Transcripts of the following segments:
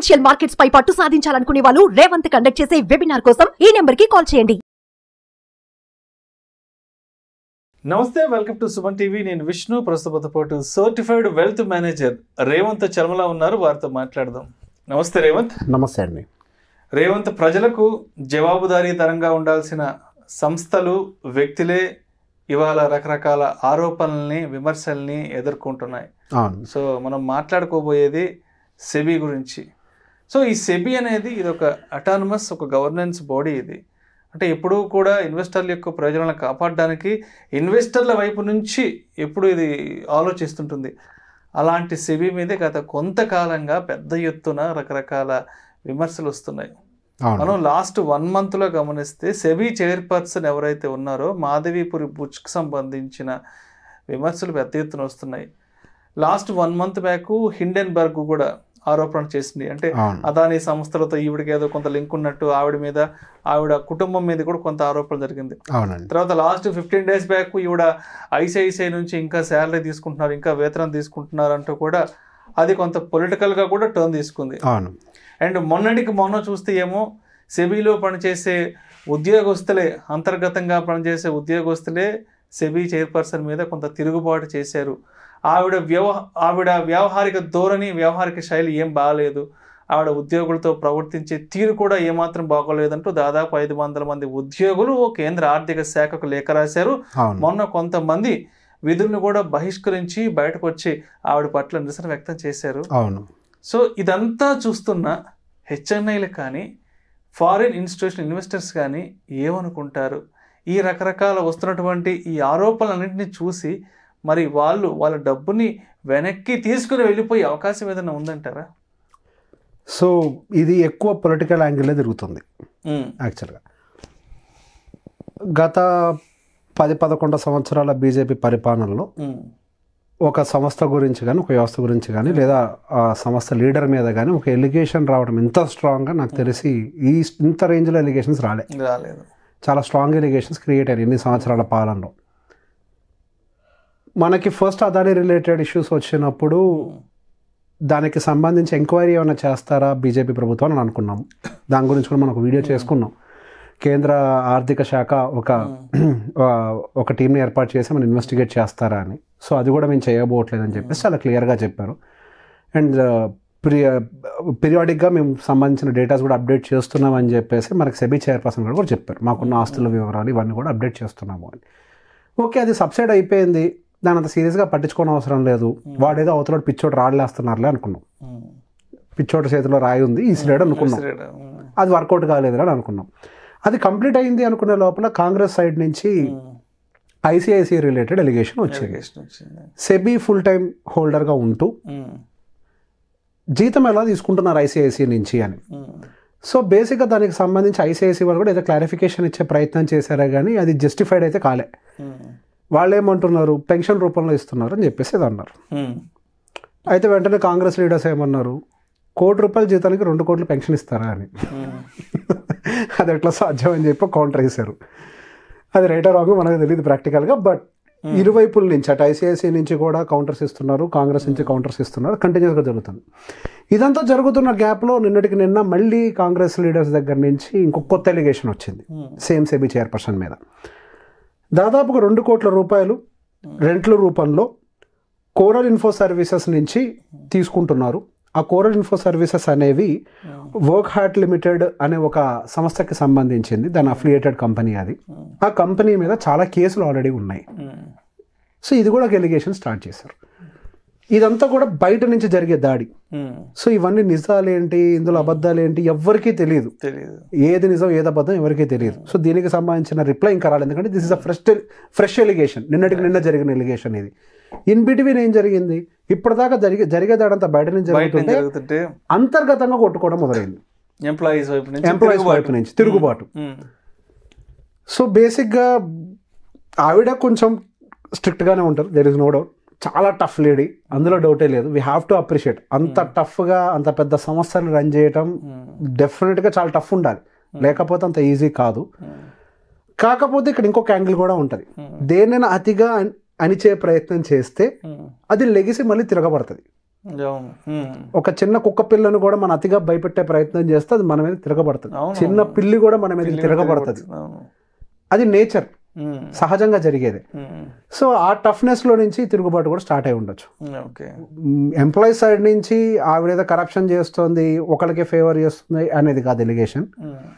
Financial markets పై పట్టు సాధించాలనుకునే వాళ్ళు Revanth conduct చేసే వెబినార్ కోసం ఈ నెంబర్ కి కాల్ చేయండి. నమస్తే, వెల్కమ్ టు సుమన్ టీవీ. నేను విష్ణు. ప్రస్తుత పాటు సర్టిఫైడ్ వెల్త్ మేనేజర్ రేవంత్ చర్మల ఉన్నారు, వారితో మాట్లాడదాం. నమస్తే రేవంత్. నమస్తే అండి. రేవంత్, ప్రజలకు జవాబుదారీతనంగా ఉండాల్సిన సంస్థలు, వ్యక్తులే ఇవాళ రకరకాల ఆరోపణల్ని, విమర్శల్ని ఎదుర్కొంటున్నాయి. సో మనం మాట్లాడుకోబోయేది సెబీ గురించి. సో ఈ సెబీ అనేది ఇది ఒక అటానమస్, ఒక గవర్నెన్స్ బాడీ. ఇది అంటే ఎప్పుడూ కూడా ఇన్వెస్టర్ల యొక్క ప్రయోజనాలను కాపాడడానికి ఇన్వెస్టర్ల వైపు నుంచి ఎప్పుడు ఇది ఆలోచిస్తుంటుంది. అలాంటి సెబీ మీదే గత కొంతకాలంగా పెద్ద ఎత్తున రకరకాల విమర్శలు వస్తున్నాయి. మనం లాస్ట్ 1 monthలో గమనిస్తే సెబీ చైర్పర్సన్ ఎవరైతే ఉన్నారో మాధవీపురి బుచ్కి సంబంధించిన విమర్శలు పెద్ద ఎత్తున వస్తున్నాయి. లాస్ట్ 1 month బ్యాక్ హిండెన్బర్గ్ కూడా ఆరోపణ చేసింది. అంటే అదానీ సంస్థలతో ఈవిడికి ఏదో కొంత లింక్ ఉన్నట్టు ఆవిడ కుటుంబం మీద కూడా కొంత ఆరోపణ జరిగింది. తర్వాత లాస్ట్ 15 days బ్యాక్ ఈవిడ ఐసిఐసిఐ నుంచి ఇంకా శాలరీ తీసుకుంటున్నారు, ఇంకా వేతనం తీసుకుంటున్నారు అంటూ కూడా అది కొంత పొలిటికల్గా కూడా టర్న్ తీసుకుంది. అండ్ మొన్న చూస్తే ఏమో సెబీలో పనిచేసే ఉద్యోగస్తులే, అంతర్గతంగా పనిచేసే ఉద్యోగస్తులే సెబీ చైర్పర్సన్ మీద కొంత తిరుగుబాటు చేశారు. ఆవిడ వ్యవహారిక ధోరణి, వ్యవహారిక శైలి ఏం బాగాలేదు, ఆవిడ ఉద్యోగులతో ప్రవర్తించే తీరు కూడా ఏమాత్రం బాగోలేదంటూ దాదాపు 500 మంది ఉద్యోగులు కేంద్ర ఆర్థిక శాఖకు లేఖ రాశారు. మొన్న కొంతమంది విధులను కూడా బహిష్కరించి బయటకు వచ్చి ఆవిడ పట్ల నిరసన వ్యక్తం చేశారు. సో ఇదంతా చూస్తున్న హెచ్ఎన్ఐలు కానీ, ఫారిన్ ఇన్స్టిట్యూషన్ ఇన్వెస్టర్స్ కానీ ఏమనుకుంటారు? ఈ రకరకాల వస్తున్నటువంటి ఈ ఆరోపణలన్నింటినీ చూసి మరి వాళ్ళ డబ్బుని వెనక్కి తీసుకుని వెళ్ళిపోయే అవకాశం ఏదైనా ఉందంటారా? సో ఇది ఎక్కువ పొలిటికల్ యాంగిల్లో తిరుగుతుంది. యాక్చువల్గా గత 10-11 సంవత్సరాల బీజేపీ పరిపాలనలో ఒక సంస్థ గురించి కానీ, ఒక వ్యవస్థ గురించి కానీ, లేదా ఆ సంస్థ లీడర్ మీద కానీ ఒక ఎలిగేషన్ రావడం ఇంత స్ట్రాంగ్గా నాకు తెలిసి ఇంత రేంజ్లో ఎలిగేషన్స్ రాలేదు. చాలా స్ట్రాంగ్ ఎలిగేషన్స్ క్రియేట్ అయ్యాయి ఇన్ని సంవత్సరాల పాలనలో. మనకి ఫస్ట్ అదానీ రిలేటెడ్ ఇష్యూస్ వచ్చినప్పుడు దానికి సంబంధించి ఎంక్వైరీ ఏమైనా చేస్తారా బీజేపీ ప్రభుత్వం అని అనుకున్నాము. దాని గురించి కూడా మనం ఒక వీడియో చేసుకున్నాం. కేంద్ర ఆర్థిక శాఖ ఒక టీంని ఏర్పాటు చేసి మనం ఇన్వెస్టిగేట్ చేస్తారా అని. సో అది కూడా మేము చేయబోవట్లేదని చెప్పేసి చాలా క్లియర్గా చెప్పారు. అండ్ పీరియాడిక్గా మేము సంబంధించిన డేటాస్ కూడా అప్డేట్ చేస్తున్నామని చెప్పేసి మనకి సెబీ చైర్పర్సన్ కూడా చెప్పారు. మాకున్న ఆస్తుల వివరాలు ఇవన్నీ కూడా అప్డేట్ చేస్తున్నాము అని. ఓకే, అది సబ్సైడ్ అయిపోయింది, దాని అంత సీరియస్గా పట్టించుకోని అవసరం లేదు. వాడేదో అవతల పిచ్చోడు రాళ్ళేస్తున్నారులే అనుకున్నాం. పిచ్చోటి చేతిలో రాయి ఉంది, ఈసిరేడు అనుకున్నాం. అది వర్కౌట్ కాలేదురా అని అనుకున్నాం. అది కంప్లీట్ అయింది అనుకునే లోపల కాంగ్రెస్ సైడ్ నుంచి ఐసిఐసిఐ రిలేటెడ్ ఎలిగేషన్ వచ్చింది. సెబీ ఫుల్ టైం హోల్డర్గా ఉంటూ జీతం ఎలా తీసుకుంటున్నారు ఐసిఐసిఐ నుంచి అని. సో బేసిక్గా దానికి సంబంధించి ఐసిఐసిఐ వాళ్ళు కూడా ఏదో క్లారిఫికేషన్ ఇచ్చే ప్రయత్నం చేశారే కానీ అది జస్టిఫైడ్ అయితే కాలే. వాళ్ళు ఏమంటున్నారు, పెన్షన్ రూపంలో ఇస్తున్నారు అని చెప్పేసి అది అన్నారు. అయితే వెంటనే కాంగ్రెస్ లీడర్స్ ఏమన్నారు, ₹1,00,00,000 జీతానికి 2 కోట్లు పెన్షన్ ఇస్తారా అని. అది ఎట్లా సాధ్యం అని చెప్పి కౌంటర్ వేశారు. అది రైట్ ఆర్ రాంగ్ మనకు తెలియదు ప్రాక్టికల్గా. బట్ ఇరువైపుల నుంచి అటు ఐసిఐసిఐ నుంచి కూడా కౌంటర్స్ ఇస్తున్నారు, కాంగ్రెస్ నుంచి కౌంటర్స్ ఇస్తున్నారు, కంటిన్యూస్గా జరుగుతుంది. ఇదంతా జరుగుతున్న గ్యాప్లో నిన్నటికి నిన్న మళ్ళీ కాంగ్రెస్ లీడర్స్ దగ్గర నుంచి ఇంకొక కొత్త ఎలిగేషన్ వచ్చింది సేమ్ సెబీ చైర్పర్సన్ మీద. దాదాపుగా ₹2 కోట్ల రెంట్ల రూపంలో కోరల్ ఇన్ఫో సర్వీసెస్ నుంచి తీసుకుంటున్నారు. ఆ కోరల్ ఇన్ఫో సర్వీసెస్ అనేవి వర్క్ హార్ట్ లిమిటెడ్ అనే ఒక సంస్థకి సంబంధించింది, దాని అఫిలియేటెడ్ కంపెనీ అది. ఆ కంపెనీ మీద చాలా కేసులు ఆల్రెడీ ఉన్నాయి. సో ఇది కూడా ఒక ఎలిగేషన్ స్టార్ట్ చేశారు. ఇదంతా కూడా బయట నుంచి జరిగే దాడి. సో ఇవన్నీ నిజాలేంటి, ఇందులో అబద్ధాలేంటి ఎవ్వరికీ తెలియదు. ఏది నిజం ఏది అబద్ధం ఎవరికీ తెలియదు. సో దీనికి సంబంధించిన రిప్లై ఇంకా రాలేదు, ఎందుకంటే this is a fresh allegation, నిన్న జరిగిన ఎలిగేషన్ ఇది. ఇన్ బిట్వీన్ ఏం జరిగింది, ఇప్పటిదాకా జరిగేదాడంతా బయట నుంచి జరుగుతుంటే అంతర్గతంగా కొట్టుకోవడం మొదలైంది ఎంప్లాయీస్ వైపు నుంచి తిరుగుబాటు. సో బేసిక్గా ఆవిడ కొంచెం స్ట్రిక్ట్గానే ఉంటారు, దెర్ ఇస్ నో డౌట్. చాలా టఫ్ లేడీ, అందులో డౌటే లేదు. We have to appreciate. అంత టఫ్గా అంత పెద్ద సంస్థను రన్ చేయటం డెఫినెట్గా చాలా టఫ్ ఉండాలి, లేకపోతే అంత ఈజీ కాదు. కాకపోతే ఇక్కడ ఇంకొక యాంగిల్ కూడా ఉంటుంది. దేన్నైనా అతిగా అణిచే ప్రయత్నం చేస్తే అది లెగిసి మళ్ళీ తిరగబడుతుంది. ఒక చిన్న కుక్క పిల్లను కూడా మనం అతిగా భయపెట్టే ప్రయత్నం చేస్తే అది మన మీద తిరగబడుతుంది. చిన్న పిల్లి కూడా మన మీద తిరగబడుతుంది. అది నేచర్, సహజంగా జరిగేది. సో ఆ టఫ్నెస్ లో నుంచి తిరుగుబాటు కూడా స్టార్ట్ అయి ఉండొచ్చు. ఎంప్లాయీ సైడ్ నుంచి ఆవిడేదో కరప్షన్ చేస్తుంది, ఒకరికి ఫేవర్ చేస్తుంది అనేది కాదు ఎలిగేషన్.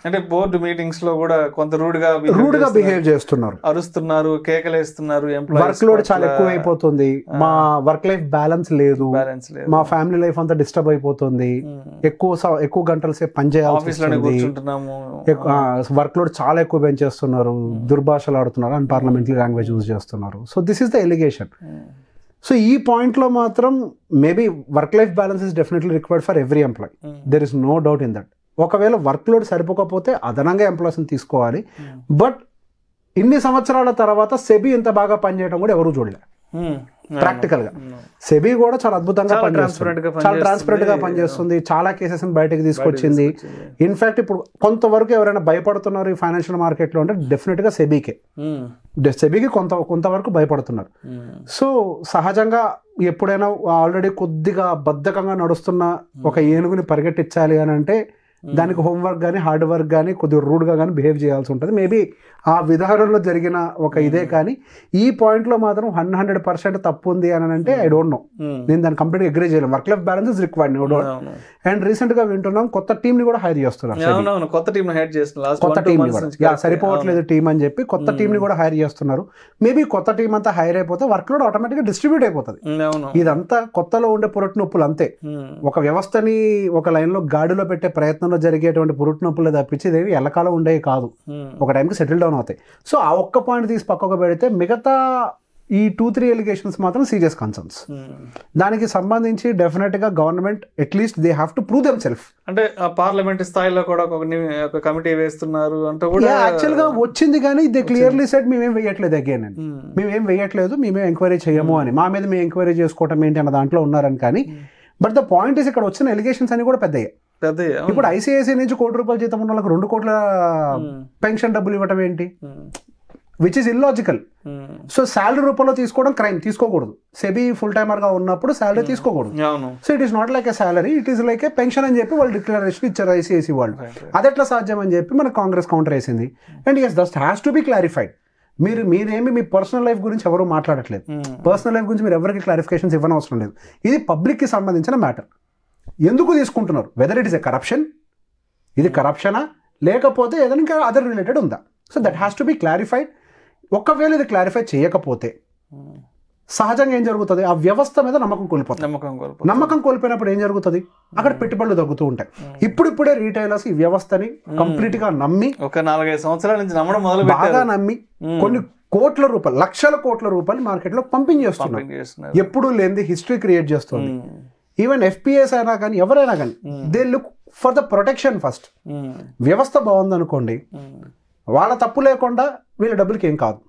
అంటే బోర్డు మీటింగ్స్ లో కూడా కొంత రూడ్ గా బిహేవ్ చేస్తున్నారు, అరుస్తున్నారు, కేకలేస్తున్నారు, వర్క్ లోడ్ చాలా ఎక్కువ అయిపోతుంది, మా వర్క్ లైఫ్ బ్యాలెన్స్ లేదు, మా ఫ్యామిలీ లైఫ్ అంతా డిస్టర్బ్ అయిపోతుంది, ఎక్కువ గంటల సేపు పని చేయాల్సి, వర్క్ లోడ్ చాలా ఎక్కువ పెంచేస్తున్నారు, దుర్భాషలు ఆడుతున్నారు, అన్పార్లమెంటరీ లాంగ్వేజ్ యూజ్ చేస్తున్నారు. So this is the allegation. So ఈ పాయింట్లో మాత్రం maybe work life balance is definitely required for every employee. There is no doubt in that. ఒకవేళ వర్క్ లోడ్ సరిపోకపోతే అదనంగా ఎంప్లాయీస్ని తీసుకోవాలి. బట్ ఇన్ని సంవత్సరాల తర్వాత సెబీ ఇంత బాగా పనిచేయడం కూడా ఎవరూ చూడలే. ప్రాక్టికల్ గా సెబీ కూడా చాలా అద్భుతంగా పనిచేస్తుంది, చాలా ట్రాన్స్పరెంట్ గా పనిచేస్తుంది, చాలా కేసెస్ బయటకు తీసుకొచ్చింది. ఇన్ఫాక్ట్ ఇప్పుడు కొంతవరకు ఎవరైనా భయపడుతున్నారు ఈ ఫైనాన్షియల్ మార్కెట్ లో అంటే డెఫినెట్ గా సెబీకి కొంతవరకు భయపడుతున్నారు. సో సహజంగా ఎప్పుడైనా ఆల్రెడీ కొద్దిగా బద్ధకంగా నడుస్తున్న ఒక ఏనుగుని పరిగెట్టించాలి అని అంటే దానికి హోంవర్క్ కానీ హార్డ్ వర్క్ కానీ కొద్దిగా రూడ్గా కానీ బిహేవ్ చేయాల్సి ఉంటుంది. మేబీ ఆ విధానంలో జరిగిన ఒక ఇదే. కానీ ఈ పాయింట్లో మాత్రం 100% తప్పు ఉంది అని అంటే ఐ డోంట్ నో, నేను దాన్ని కంప్లీట్గా అగ్రీ చేయలేను. Work life balance is required. And recent గా వింటున్నాం కొత్త టీమ్ ని కూడా హైర్ చేస్తున్నారు, సరిపోవట్లేదు టీం అని చెప్పి కొత్త టీం ని కూడా హైర్ చేస్తున్నారు. మేబీ కొత్త టీం అంతా హైర్ అయిపోతే వర్క్ లోడ్ ఆటోమేటిక్ గా డిస్ట్రిబ్యూట్ అయిపోతుంది. ఇదంతా కొత్తలో ఉండే పురటి నొప్పులు అంతే. ఒక వ్యవస్థని ఒక లైన్ లో గాడిలో పెట్టే ప్రయత్నంలో జరిగేటువంటి పురుటి నొప్పులు తప్పించి ఇదేవి ఎల్లకాలం ఉండేవి కాదు, ఒక టైంకి సెటిల్ డౌన్ అవుతాయి. సో ఆ ఒక్క పాయింట్ తీసి పక్కకు పెడితే మిగతా ఈ 2-3 ఎలిగేషన్స్ మాత్రం సీరియస్ కన్సర్న్స్. దానికి సంబంధించి డెఫినెట్ గా government at least they have to prove them self. అంటే పార్లమెంట్ స్థాయిలో కూడా ఒక కమిటీ వేస్తున్నారు అంటే కూడా యాక్చువల్ గా వచ్చింది, కానీ దే క్లియర్లీ సెడ్ మేమేం వేయట్లేదు అగైన్ అని, మేమేం వేయట్లేదు, మేమేం ఎంక్వైరీ చేయము అని, మా మీద మేము ఎంక్వైరీ చేసుకోవటం ఏంటి అన్న దాంట్లో ఉన్నారని. కానీ బట్ ద పాయింట్ ఇస్ ఇక్కడ వచ్చిన ఎలిగేషన్స్ అని కూడా పెద్దయ్యాయి. ఇప్పుడు ఐసిఐసిఐ నుంచి ₹1 కోటి జీతం ఉన్న వాళ్ళకి 2 కోట్ల పెన్షన్ డబ్బులు ఇవ్వటం ఏంటి, which is illogical. So salary రూపంలో తీసుకోవడం క్రైమ్, తీసుకోకూడదు. సెబీ ఫుల్ టైమర్ గా ఉన్నప్పుడు శాలరీ తీసుకోకూడదు. So it is not like a salary, it is like a pension అని చెప్పి వాళ్ళు డిక్లరేషన్ ఇచ్చారు ఐసిఐసి వాళ్ళు. అదెట్లా సాధ్యం అని చెప్పి మన కాంగ్రెస్ కౌంటర్ వేసింది. And yes that has to be clarified. మీరేమి మీ పర్సనల్ లైఫ్ గురించి ఎవరు మాట్లాడట్లేదు, పర్సనల్ లైఫ్ గురించి మీరు ఎవరికి క్లారిఫికేషన్స్ ఇవ్వనవసరం లేదు. ఇది పబ్లిక్ కి సంబంధించిన మ్యాటర్. ఎందుకు తీసుకుంటున్నారు, whether it is a corruption, ఇది కరప్షనా లేకపోతే ఏదైనా ఇంకా అదర్ రిలేటెడ్ ఉందా? So that has to be clarified. ఒకవేళ ఇది క్లారిఫై చేయకపోతే సహజంగా ఏం జరుగుతుంది, ఆ వ్యవస్థ మీద నమ్మకం కోల్పోతుంది. నమ్మకం కోల్పోయినప్పుడు ఏం జరుగుతుంది, అక్కడ పెట్టుబడులు తగ్గుతూ ఉంటాయి. ఇప్పుడిప్పుడే రీటైలర్స్ ఈ వ్యవస్థని కంప్లీట్ గా నమ్మి ఒక 4-5 సంవత్సరాల నుంచి నమ్మడం మొదలు బాగా నమ్మి కొన్ని కోట్ల రూపాయలు, లక్షల కోట్ల రూపాయలు మార్కెట్ లో పంపింగ్ చేస్తున్నారు. ఎప్పుడు లేనిది హిస్టరీ క్రియేట్ చేస్తుంది. ఈవెన్ ఎఫ్పిఎస్ అయినా కానీ ఎవరైనా కానీ they look for the protection first. వ్యవస్థ బాగుందనుకోండి, వాళ్ళ తప్పు లేకుండా వీళ్ళ డబ్బులకి ఏం కాదు.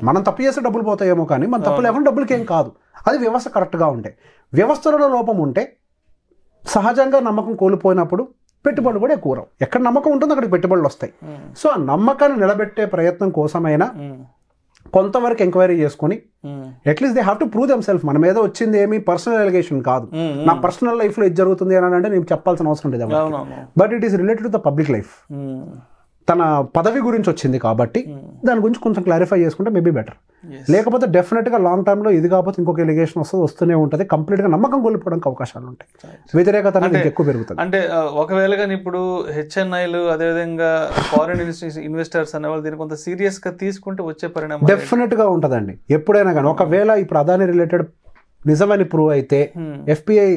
మనం తప్పు చేస్తే డబ్బులు పోతాయేమో కానీ మన తప్పు లేకుండా డబ్బులకి ఏం కాదు. అది వ్యవస్థ కరెక్ట్గా ఉంటే. వ్యవస్థలో లోపం ఉంటే సహజంగా నమ్మకం కోల్పోయినప్పుడు పెట్టుబడులు కూడా ఎక్కువ రావు. ఎక్కడ నమ్మకం ఉంటుందో అక్కడికి పెట్టుబడులు వస్తాయి. సో ఆ నమ్మకాన్ని నిలబెట్టే ప్రయత్నం కోసమైనా కొంతవరకు ఎంక్వైరీ చేసుకుని at least they have to prove them self. మన మీద వచ్చింది ఏమి పర్సనల్ ఎలిగేషన్ కాదు, నా పర్సనల్ లైఫ్ లో ఇది జరుగుతుంది అని అంటే నేను చెప్పాల్సిన అవసరం లేదు. But it is related to the public life. తన పదవి గురించి వచ్చింది కాబట్టి దాని గురించి కొంచెం క్లారిఫై చేసుకుంటే మేబీ బెటర్. లేకపోతే డెఫినెట్ గా లాంగ్ టర్మ్ లో ఇది కాకపోతే ఇంకొక ఎలిగేషన్ వస్తూనే ఉంటుంది. కంప్లీట్ గా నమ్మకం కోల్పోవడానికి అవకాశాలు ఉంటాయి, వ్యతిరేకత అనేది ఎక్కువ పెరుగుతుంది. అంటే ఒకవేళ కానీ ఇప్పుడు హెచ్ఎన్ఐలు అదేవిధంగా ఫారిన్ ఇన్వెస్టర్స్ అనేవాళ్ళు దీన్ని కొంత సీరియస్ గా తీసుకుంటే వచ్చే పరిణామం డెఫినెట్ గా ఉంటదండి. ఎప్పుడైనా కానీ ఒకవేళ ఇప్పుడు అదాని రిలేటెడ్ నిజమని ప్రూవ్ అయితే ఎఫ్పిఐ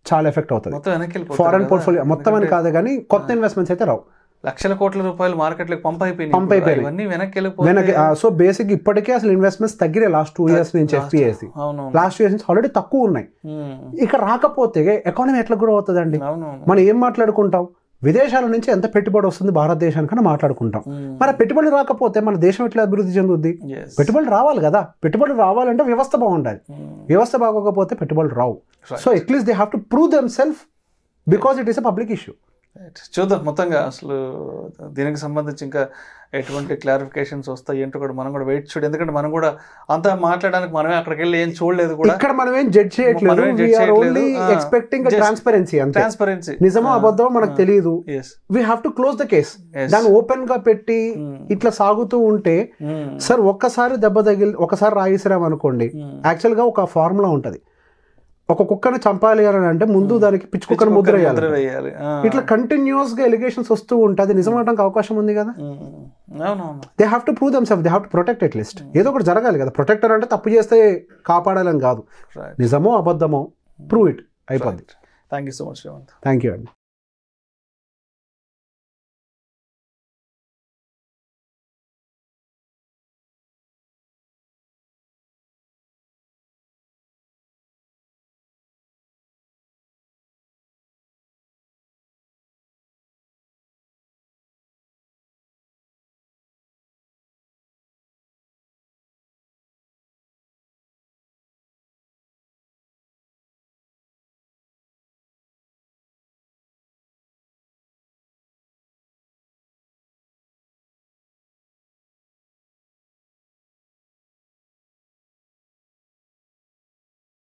చాలా ఎఫెక్ట్ అవుతుంది. ఫారెన్ పోర్ట్ఫోలియో మొత్తం అని కాదు కానీ కొత్త ఇన్వెస్ట్మెంట్స్ అయితే రావు. లక్షల కోట్ల రూపాయలు మార్కెట్ లో పంప్ అయిపోయినాయి. వెనక్కి. సో బేసిక్ ఇప్పటికే అసలు ఇన్వెస్ట్మెంట్స్ తగ్గినాయి లాస్ట్ 2 years నుంచి. ఎఫ్పిఐసి లాస్ట్ 2 years నుంచి ఆల్రెడీ తక్కువ ఉన్నాయి. ఇక్కడ రాకపోతే ఎకానమీ ఎట్లా గ్రో అవుతుందండి? మనం ఏం మాట్లాడుకుంటాం, విదేశాల నుంచి ఎంత పెట్టుబడి వస్తుంది భారతదేశానికన్నా మాట్లాడుకుంటాం. మరి పెట్టుబడులు రాకపోతే మన దేశం ఎట్లా అభివృద్ధి చెందుద్ది? పెట్టుబడులు రావాలి కదా. పెట్టుబడులు రావాలంటే వ్యవస్థ బాగుండాలి. వ్యవస్థ బాగోకపోతే పెట్టుబడులు రావు. So at least they have to prove them self because it is a public issue. చూద్దాం మొత్తంగా అసలు దీనికి సంబంధించి ఇంకా ఎటువంటి క్లారిఫికేషన్స్ వస్తాయి ఏంటో కూడా మనం కూడా వెయిట్ చూడు, ఎందుకంటే మనం కూడా అంతా మాట్లాడడానికి మనమే అక్కడికి వెళ్ళి ఏం చూడలేదు కూడా. ఇక్కడ మనం ఏం జడ్జ్ చేయట్లేదు, we are only expecting a transparency అంతే. ట్రాన్స్పరెన్సీ నిజమో అబద్ధమో మనకు తెలియదు, we have to close the case. దాన్ని ఓపెన్ గా పెట్టి ఇట్లా సాగుతూ ఉంటే సార్ ఒక్కసారి దెబ్బ తగిలి ఒకసారి రాయిసిరాం అనుకోండి, యాక్చువల్ గా ఒక ఫార్ములా ఉంటది, ఒక కుక్కని చంపాలి అని అంటే ముందు దానికి పిచ్చి కుక్కని ముద్ర వేయాలి. ఇట్లా కంటిన్యూస్ గా ఎలిగేషన్స్ వస్తూ ఉంటే అది నిజం అవడానికి అవకాశం ఉంది కదా. They have to prove themself, they have to protect at least. ఏదో ఒకటి జరగాలి కదా. ప్రొటెక్టర్ అంటే తప్పు చేస్తే కాపాడాలని కాదు, నిజమో అబద్ధమో ప్రూవ్ ఇట్ అయిపోద్ది. Thank you so much. Thank you అండి.